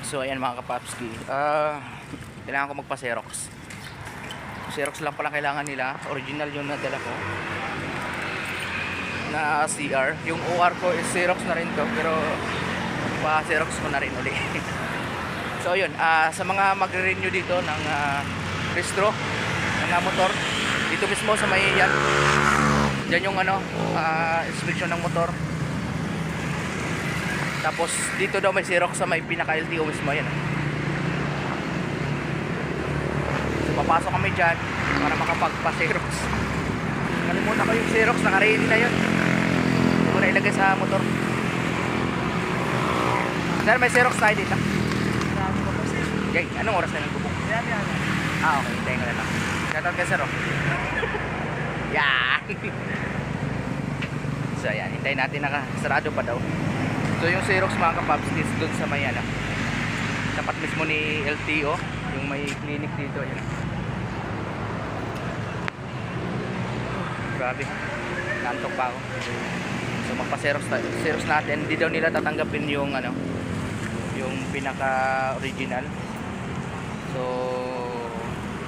So ayan mga kapapski, kailangan ko magpa-Xerox. Xerox lang pala kailangan nila. Original yung nadala ko na CR. Yung OR ko is Xerox na rin to, pero pa-Xerox ko na rin uli. So yun, sa mga magre-renew dito ng registro ng motor, dito mismo sa may yan, dyan yung inspection ng motor. Tapos dito daw may Xerox sa may pinaka LTO mismo yan. So papasok kami dyan para makapagpa-Xerox. Kalimutan ko yung Xerox, naka-ready na yun. Hindi ko na ilagay sa motor. Dahil may Xerox tayo dito. Okay, anong oras na nagbubook? Okay, hintayin ko na lang. Shoutout ka, Xerox. Yan. So ayan, hintayin natin, nakasarado pa daw. So yung Xerox mga kapaps is doon sa may tapat mismo ni LTO, yung may clinic dito. Ayan. Grabe, naantok pa ako. So magpa-Xerox natin. Hindi daw nila tatanggapin yung yung pinaka original. So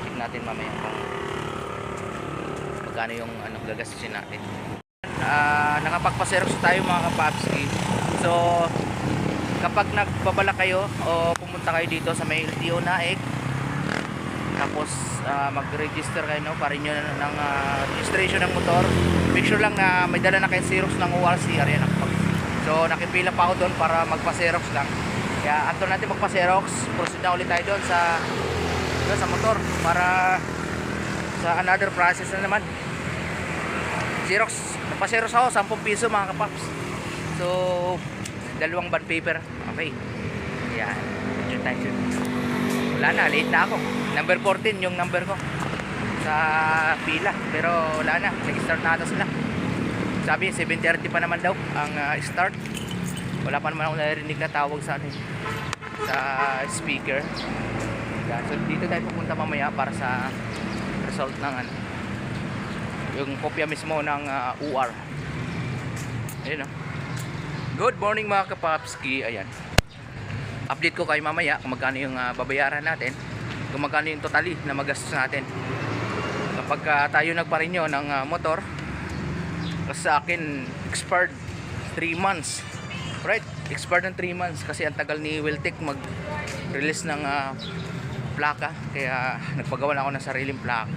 check natin mamaya kung magkano yung gagastusin natin. Nakapagpa-Xerox tayo mga kapapski. So kapag nagbabala kayo o pumunta kayo dito sa may LTO Naik, tapos mag-register kayo para inyo ng registration ng motor, make sure lang na may dala na kayo Xerox ng ORCR yan. So nakipila pa ako doon para magpa-Xerox lang. Kaya anto natin magpa-Xerox, proceed na ulit tayo doon sa motor para sa another process na naman. Xerox, napa-Xerox ako 10 piso mga kapaps. So 2 bond paper. Okay. Yan. Medyo tayo. Wala na, late na ako. Number 14 yung number ko sa pila. Pero wala na, nag-start na ata sila. Sabi 7:30 pa naman daw ang start. Wala pa naman akong narinig na tawag sa sa speaker. Yan. So dito tayo pupunta mamaya para sa result ng yung kopya mismo ng UR. Ayun o. Good morning mga kapapski. Ayan. Update ko kayo mamaya kung magkano yung babayaran natin, kung magkano yung totally na magastos natin kapag tayo nagpa-renew ng motor. Kasi sa akin expired 3 months, right? Expired ng 3 months kasi ang tagal ni Wiltec mag-release ng plaka, kaya nagpagawa na ako ng sariling plaka.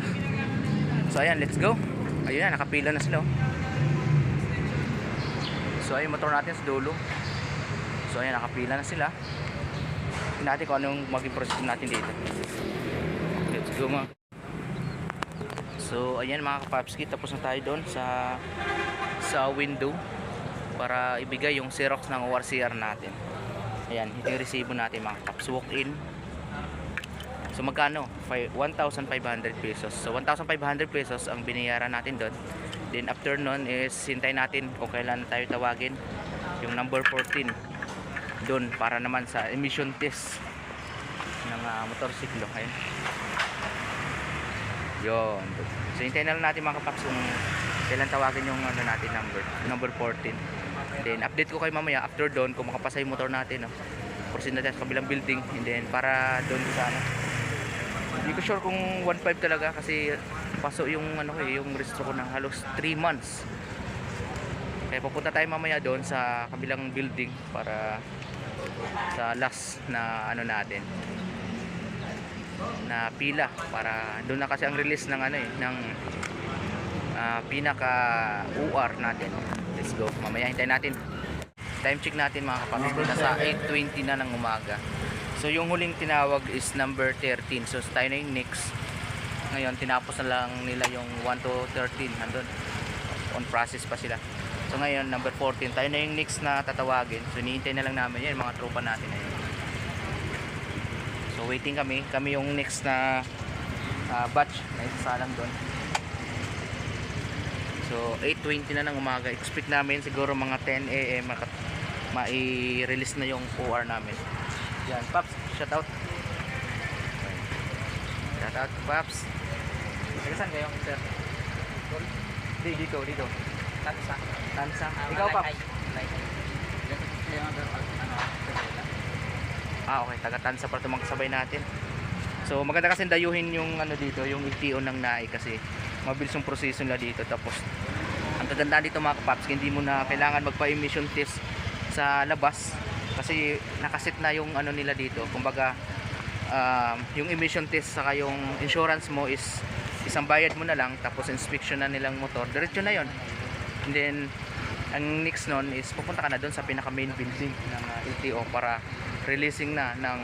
So ayan, let's go. Ayun na, nakapila na sila. So ayun, motor natin sa dulo. So ayan, nakapila na sila. Tingnan natin kung anong maging process natin dito. Let's go mga. So ayan mga kapapski, tapos na tayo doon sa window para ibigay yung Xerox ng ORCR natin. Ayan, ito yung resibo natin mga kapaps. Walk in. So magkano? 1,500 pesos. So 1,500 pesos ang binayaran natin doon. Then after nun is hintayin natin kung kailan tayo tawagin yung number 14 doon para naman sa emission test ng motorsiklo. Ayun. Yun. So hintayin na lang natin mga kapaps kung kailan tawagin yung natin number 14. Then update ko kayo mamaya after doon kung makapasa yung motor natin. Proceed natin sa kabilang building and then para doon sa hindi ko sure kung 1.5 talaga kasi paso yung yung registro ko ng halos 3 months. Kaya pupunta tayo mamaya doon sa kabilang building para sa last na natin na pila, para doon na kasi ang release ng ng pinaka UR natin. Let's go. Mamaya hintayin natin. Time check natin mga kapatid. Nasa 8:20 na ng umaga. So yung huling tinawag is number 13. So tayo na yung next. Ngayon tinapos na lang nila yung 1 to 13. Nandun. On process pa sila. So ngayon number 14. Tayo na yung next na tatawagin. So hinihintay na lang namin yan. Mga tropa natin na yun. So waiting kami. Kami yung next na batch na isasalang doon. So 8:20 na ng umaga. Expect namin siguro mga 10 AM mai-release na yung OR namin. Yan, Paps, shout out. Shout out, Paps. Saan kayo, sir? Dito. Tansa. Ikaw, Paps. Okay, taga-Tansa para ito magkasabay natin. So maganda kasi dayuhin yung ano dito, yung LTO ng NAIC kasi mabilis yung proseso nila dito. Tapos ang kagandaan dito mga kapaps, hindi mo na kailangan magpa-emission test sa labas kasi nakasit na yung ano nila dito. Kumbaga yung emission test saka yung insurance mo is isang bayad mo na lang, tapos inspection na nilang motor, diretso na yon. And then ang next nun is pupunta ka na doon sa pinaka main building ng LTO para releasing na ng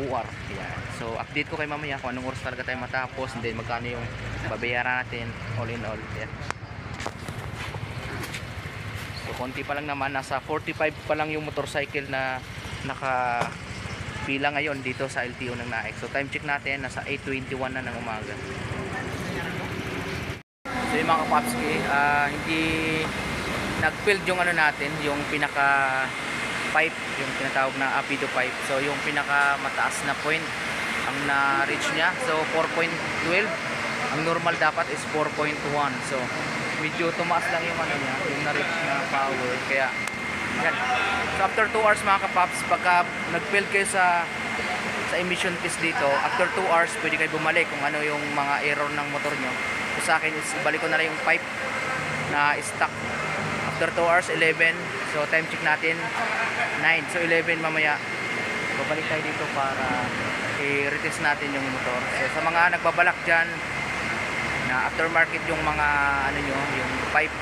UR. Yan. So update ko kay mamaya kung anong oras talaga tayo matapos, and then magkano yung babayaran natin all in all. Yan. So konti pa lang naman, nasa 45 pa lang yung motorcycle na nakapila ngayon dito sa LTO ng NAIC. So time check natin, nasa 8:21 na ng umaga. So yung mga kapapski, hindi nag-filled yung ano natin, yung pinaka pipe, yung tinatawag na apido pipe. So yung pinaka mataas na point ang na-reach niya, so 4.12. Ang normal dapat is 4.1. So medyo tumaas lang yung ano niya, yung na-reach na power. Kaya yan. So after 2 hours mga kapaps, pagka nag-fill kayo sa emission test dito, after 2 hours pwede kayo bumalik kung ano yung mga error ng motor nyo. So sa akin is ibalik ko na lang yung pipe na stock. After 2 hours, 11. So time check natin 9. So 11 mamaya babalik tayo dito para i-retest natin yung motor. So sa mga nagbabalak dyan na aftermarket yung mga ano nyo, yung pipe,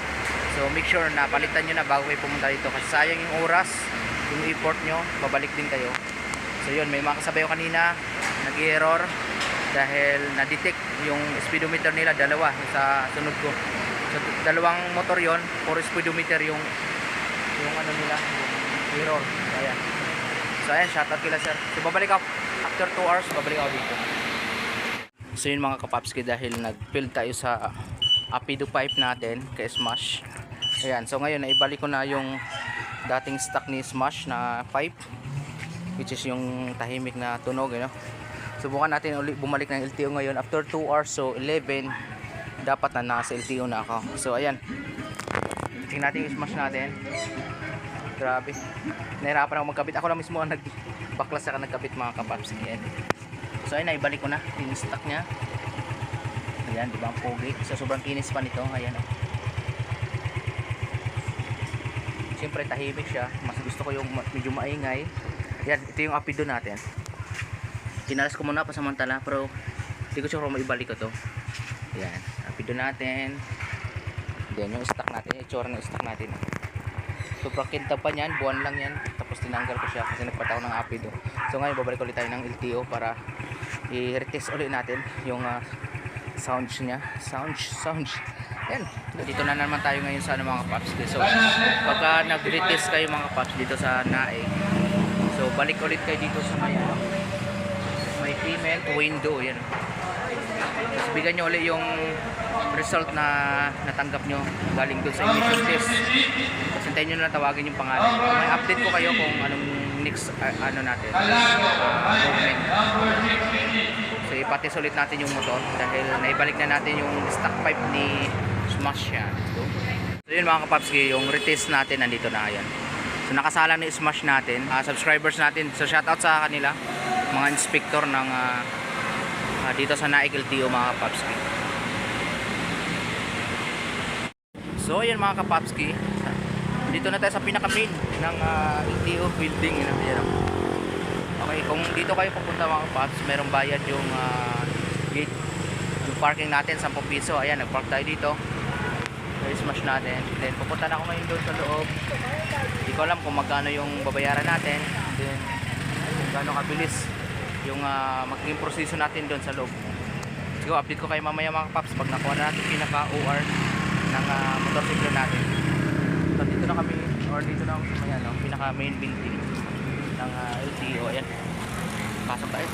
so make sure na palitan nyo na bago kayo pumunta dito kasi sayang yung oras, yung effort nyo, babalik din kayo. So yun, may mga kasabay ko kanina nag-error dahil na-detect yung speedometer nila, dalawa sa sunod ko. So dalawang motor yon, 4 speedometer yung ano nila, yung error. Ayan. So ayan, shoutout kila sir. So babalik ako after 2 hours, babalik ako dito. So yun mga kapapski, dahil nag-fill tayo sa apido pipe natin kay Smash. Ayan, so ngayon naibalik ko na yung dating stock ni Smash na pipe, which is yung tahimik na tunog, you know? Subukan natin ulit bumalik ng LTO ngayon after 2 hours. So 11 dapat na nasa LTO na ako. So ayan, tingnan natin yung Smash natin. Grabe, nahirapan ako magkabit. Ako lang mismo ang nagbaklas saka nagkabit mga kapaps. Ayan. So ayun, naibalik ko na yung stock nya. Ayan, diba ang pogi. So sobrang kinis pa nito. Ayan, oh. Siyempre tahimik siya, mas gusto ko yung medyo maingay. Ayan, ito yung apido natin. Kinalas ko muna pasamantala, pero hindi ko sure kung maibalik ko to. Ayan, apido natin. Then yung stock natin, yung itsura ng stock natin. Sobrang kintab pa niyan, buwan lang yan. Tapos tinanggal ko siya kasi nagpataw ng apido. So ngayon babalik ulit tayo ng LTO para i-retest ulit natin yung sounds niya. Sounds. Ayan, dito na naman tayo ngayon sa mga paps. So pagka nag-retest kayo mga paps dito sa NAIC, so balik ulit kayo dito sa may payment window. Yan. Tapos bigyan nyo ulit yung result na natanggap nyo galing doon sa emission test. Tapos hintayin nyo na tawagin yung pangalan. May update ko kayo kung anong next ano natin movement. So ipatest ulit natin yung motor dahil naibalik na natin yung stock pipe ni Smash yan. So yun mga kapapski, yung retest natin nandito na yan. So nakasala ni Smash natin, subscribers natin. So shoutout sa kanila, mga inspector ng dito sa NAIC LTO mga kapapski. So ayan mga kapapski, dito na tayo sa pinaka main ng LTO building. Ayan. Okay, kung dito kayo pupunta mga kapaps, merong bayad yung gate, yung parking natin 10 piso. Ayan, nagpark tayo dito. So smash natin. Then pupunta na ako ngayon doon sa loob. Hindi ko alam kung magkano yung babayaran natin. Then kung gaano kabilis yung magiging proseso natin doon sa loob. Siguro update ko kayo mamaya mga kapaps pag nakuha na natin pinaka OR ng motorsiklo natin. So dito na kami, or dito na ako sa mga, no, pinaka main building ng LTO. Ayan, pasok tayo.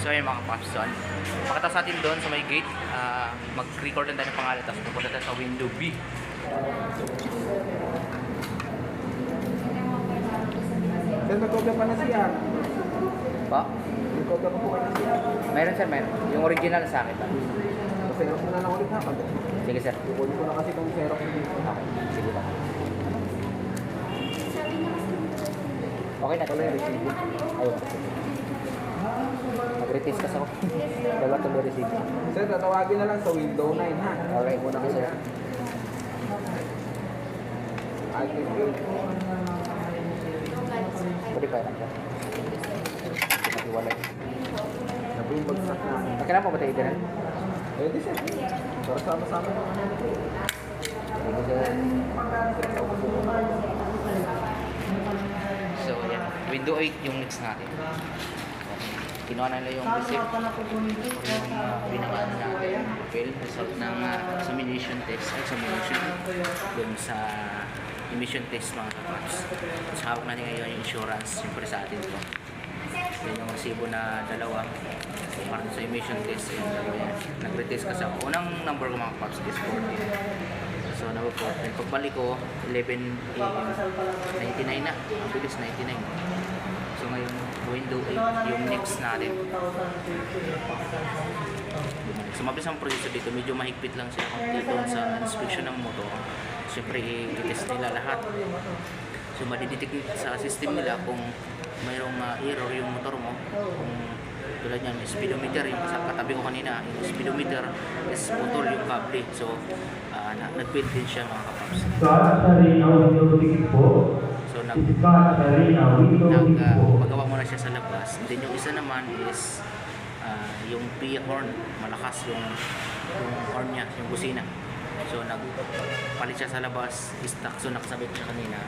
So ayan mga kapaps, so pagkatapos natin doon sa may gate, mag-record lang tayo ng pangalan, tapos pupunta tayo sa window B. Sir, nag-copy pa na siya. Pa? Nag-copy pa po kayo na siya. Meron sir, meron. Yung original sa akin. Xerox mo na lang ulit ha. Sige sir. Kukunin ko na kasi itong Xerox dito. Okay, sige pa. Okay na. Tuloy receive. Ayun. Mag-retest kasi ako. Dalawa tuloy receive. Sir, tatawagin na lang sa window 9 ha. Okay, muna ka sir. I can do. Pwede pa yan. Nag-iwalay. Sabi yung bagsak na. Kailan pa ba tayo ganun? Pwede sir. Para sama-sama naman. Hindi sir. So, yan. Window 8 yung next natin. Kinuha na nila yung receipt or yung binangaan natin well, result ng examination test dun sa emission test mga kapaps. So, hawak natin ngayon yung insurance siyempre sa atin ito. Yan yung resibo na dalawa. So, para dun sa emission test yung dalawa yan. Nag-retest kasi ako. Unang number ko mga kapaps is 14. So, nag-report. Then, pagbalik ko, 11 a.m. 99 na. Ang bilis, 99. So, ngayon, window 8, yung next natin. So, mabilis ang proseso dito. Medyo mahigpit lang sila kung dito sa inspection ng motor. Siyempre, i-test nila lahat. So, madidetect sa system nila kung mayroong error yung motor mo. Kung tulad yan, speedometer, yung sa katabi ko kanina, yung speedometer is putol yung kable. So, nag-build din siya mga kapaps. So, pagawa mo na siya sa labas. Then, yung isa naman is yung P horn. Malakas yung horn niya, yung busina. So, nagpalit siya sa labas. Stock, so nakasabit siya kanina.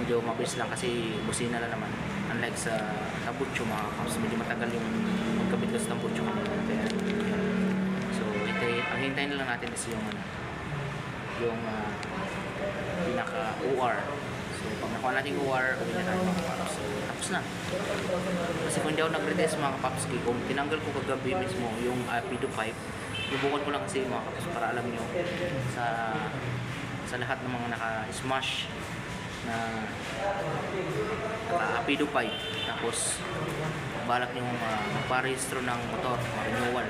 Medyo mabilis lang kasi busina lang naman. Unlike sa tambucho mga kapaps, medyo matagal yung magkabit ko sa tambucho kanina. So, hintayin na lang natin is yung pinaka-OR. So, pag nakuha natin yung OR, uwi na tayo mga kapaps. So, tapos na. Kasi kung hindi ako nag-retest mga kapaps, kung tinanggal ko kagabi mismo yung Apido pipe, ibukan ko lang kasi mga kapaps para alam nyo sa lahat ng mga naka-smash na naka-Apido pipe. Tapos, balak nyo magparehistro ng motor, renewal.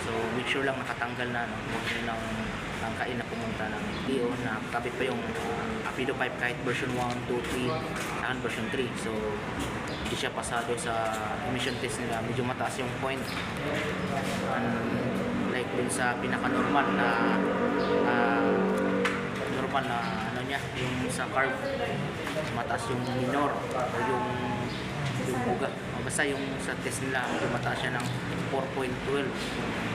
So, make sure lang nakatanggal na huwag nyo ng kain na pumunta ng DO na kabit pa yung Apido pipe kahit version 1, 2, 3 saan version 3. So, hindi siya pasado sa emission test nila. Medyo mataas yung point. Like dun sa pinaka-normal na ano niya, yung sa carb mataas yung minor o yung buga. Basta yung sa test nila, mataas siya ng 4.12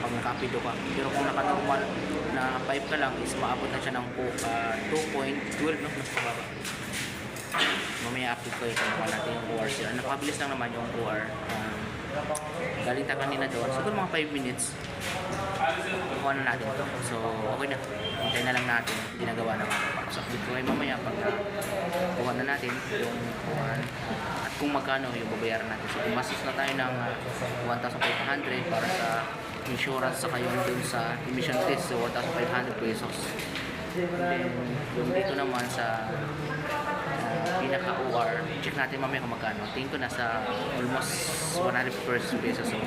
pag naka-Apido ka. Pero kung naka-normal na pipe ka lang is maabot na siya ng 2.12 no? Mas pababa. Mamaya update ko ito kung natin yung OR sila. Napabilis lang naman yung OR. Galing ta kanina doon. Siguro mga 5 minutes. Kuha na natin ito. So okay na. Hintay na lang natin. Ginagawa na mga kapaps. Update ko kayo mamaya pag kuha na natin yung OR. At kung magkano yung babayaran natin. So gumastos na tayo ng 1,500 para sa insurance sa kayo dun sa emission test. So 1,500 pesos. And then yung dito naman sa pinaka-OR, check natin mamaya kung magkano. Tingin ko nasa almost 100 pesos. So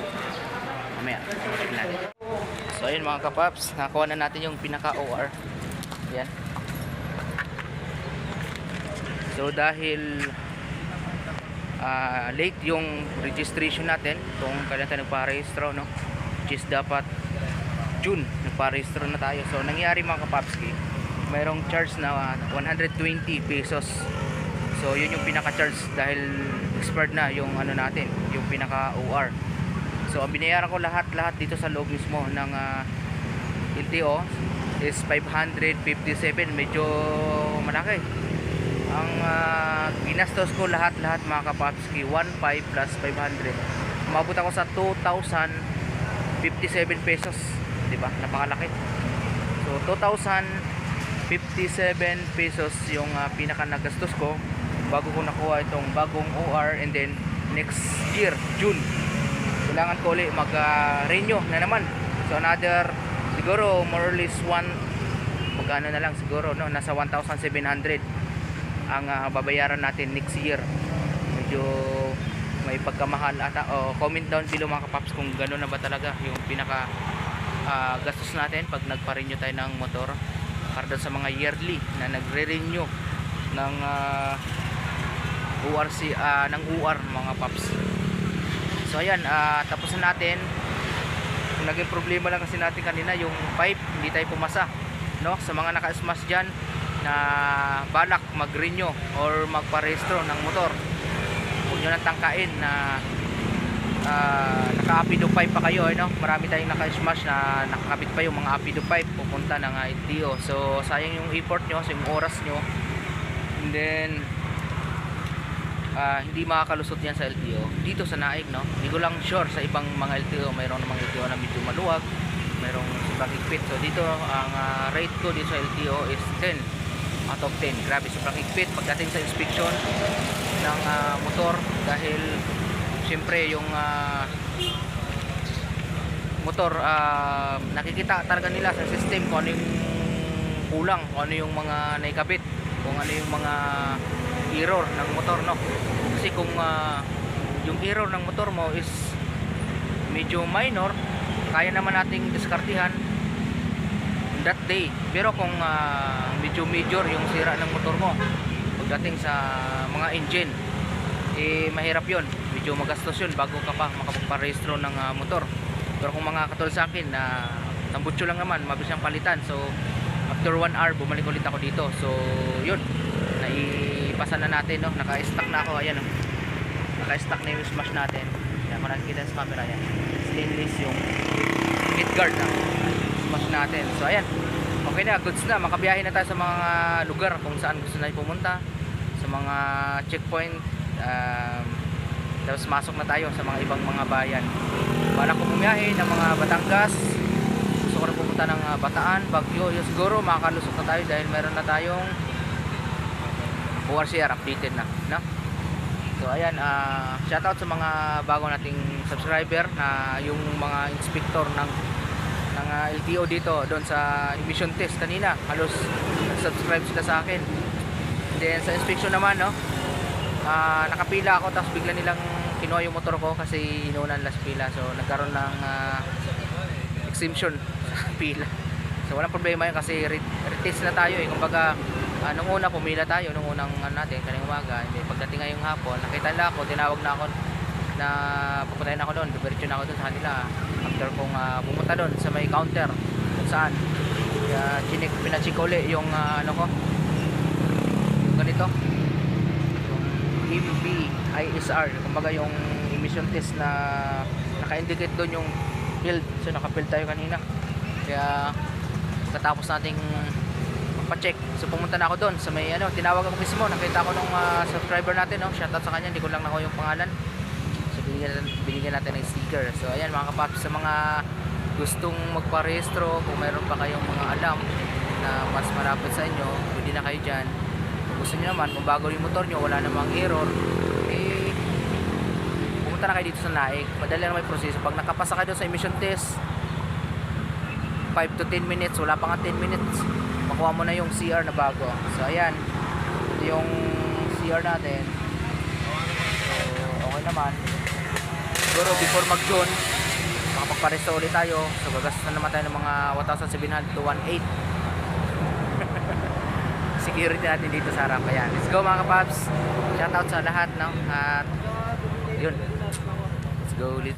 mamaya, check natin. So ayun mga kapaps, nakuha na natin yung pinaka-OR. Yan. So dahil late yung registration natin, kung kailan tayo nagpa-registro, no? Which is dapat June, nagpa-registro na tayo. So nangyari mga kapapski, mayroong charge na 120 pesos. So yun yung pinaka-charge dahil expired na yung ano natin, yung pinaka-OR. So ang binayaran ko lahat dito sa loob mismo ng LTO is 557. Medyo malaki. Ang ginastos ko lahat mga kapapski, 1,500 plus 500. Umabot ako sa 2,057 pesos. Diba? Napakalaki. So 2,057 pesos yung pinaka nagastos ko bago ko nakuha itong bagong OR, and then next year, June, kailangan ko ulit mag-renew na naman. So another, siguro more or less magkano na lang siguro, no? Nasa 1,700 ang babayaran natin next year. Medyo may pagkamahal ata. Comment down below mga kapaps kung gano'n na ba talaga yung pinaka gastos natin pag nagpa-renew tayo ng motor, para sa mga yearly na nagre-renew ng ORC, ng UR mga paps. So ayan, tapos na natin. Yung naging problema lang kasi natin kanina, yung pipe hindi tayo pumasa, no? Sa mga naka-smash dyan na balak mag-renew or magparehistro ng motor, huwag nyo nang tangkain na naka-apido pipe pa kayo, no? Marami tayong naka-smash na nakakabit pa yung mga apido pipe pupunta ng LTO. So sayang yung effort nyo, so yung oras nyo, and then hindi makakalusot yan sa LTO dito sa Naik, no? Hindi ko lang sure sa ibang mga LTO, mayroong namang LTO na medyo maluwag, mayroong sobrang higpit. So dito ang rate ko dito sa LTO is 10 out of 10. Grabe, sobrang higpit pagdating sa inspection ng motor, dahil syempre yung motor, nakikita talaga nila sa system kung ano yung kulang, kung ano yung mga naikabit, kung ano yung mga error ng motor, no? Kasi kung yung error ng motor mo is medyo minor, kaya naman nating diskartihan that day. Pero kung medyo major yung sira ng motor mo pagdating sa mga engine, mahirap yon, medyo magastos yun bago ka pa makapagparehistro ng motor. Pero kung mga katulad sa akin na tambutso lang naman, mabilis ang palitan, so after 1 hour bumalik ulit ako dito. So yun, naipasa na natin, no? Naka-stack na ako, ayan, no? Naka-stack na yung smash natin. Yan, kung nakikita sa camera, yan, stainless yung heat guard na smash natin. So ayan, okay na, goods na, makabiyahe na tayo sa mga lugar kung saan gusto na pumunta, sa mga checkpoint. Tapos masok na tayo sa mga ibang mga bayan. Para ko bumiyahe ng mga Batangas, gusto ko rin pumunta ng Bataan, Baguio, yun, siguro makakalusot na tayo dahil meron na tayong ORCR updated na, no? So ayan, shoutout sa mga bago nating subscriber, na yung mga inspector ng LTO dito doon sa emission test kanina, halos subscribe sila sa akin. Then sa inspection naman, no, nakapila ako, tapos bigla nilang kinuha yung motor ko kasi inuunan last pila, so nagkaroon ng exemption sa pila. So walang problema yun kasi retest na tayo, kumbaga nung una pumila tayo, nung unang natin kaning umaga, hindi, pagdating ngayong hapon nakita nila ako, tinawag na ako na pupuntahin ako doon, diretso na ako doon sa kanila after kong pumunta doon sa may counter kung saan pinacheck uli yung ano ko, yung ganito, yung EBISR, kumbaga yung emission test na naka-indicate doon yung field. So naka-field tayo kanina, kaya katapos nating pa-check, so pumunta na ako doon sa may ano, tinawag ako mismo, nakita ko nung subscriber natin, no? Shoutout sa kanya, hindi ko lang nakuha yung pangalan, so binigyan natin ng sticker. So ayan mga kapaps, sa mga gustong magparehistro, kung mayroon pa kayong mga alam na mas malapit sa inyo, pwede na kayo dyan. Kung gusto nyo naman, kung bago yung motor nyo, wala namang error, pumunta na kayo dito sa Naik. Madali na may proseso. Pag nakapasa kayo sa emission test, 5 to 10 minutes, wala pa nga 10 minutes, makuha mo na yung CR na bago. So ayan, ito yung CR natin. So okay naman. Siguro before mag-June, makapagparesto ulit tayo. So gagastos na naman tayo ng mga 1,700 to 1,800. Security natin dito sa harap. Ayan, let's go mga kapaps. Shoutout sa lahat, no? At yun, let's go.